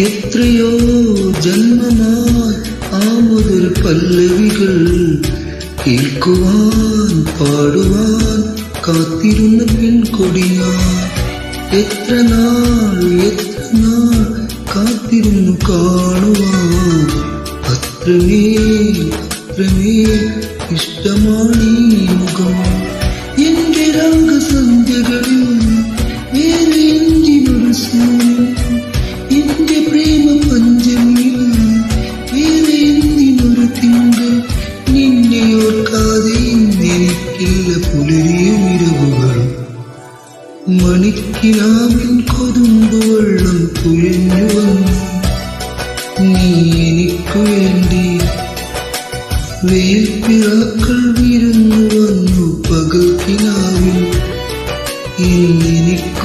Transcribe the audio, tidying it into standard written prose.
എത്രയോ ജന്മമായി ആ മുതൽ പല്ലവികൾ കേൾക്കുവാൻ പാടുവാൻ കാത്തിരുന്ന പെൺകൊടിയാൻ എത്ര നാൾ കാത്തിരുന്നു കാണുവാൻ അത്രമേൽ ഇഷ്ടമാണീ മുഖം എന്റെ രാഗസന്ധ്യകളിൽ വേറെ എന്തിനൊരു സൂര്യൻ എന്റെ പ്രേമ പഞ്ചമിയിൽ വേറെ എന്തിനൊരു തിങ്കൾ നിന്നെ ഓർക്കാതെ എനിക്കില്ല പുലരിയും ഇരവുകളും മണിക്കിനാവിൻ കൊതുമ്പ് വെള്ളം തുഴഞ്ഞു വന്നു നീ എനിക്കു വേണ്ടി വേൽപ്പിറാക്കൾ വിരുന്നു വന്നു പകൽ കിനാവിൽ ഇന്നെനിക്കു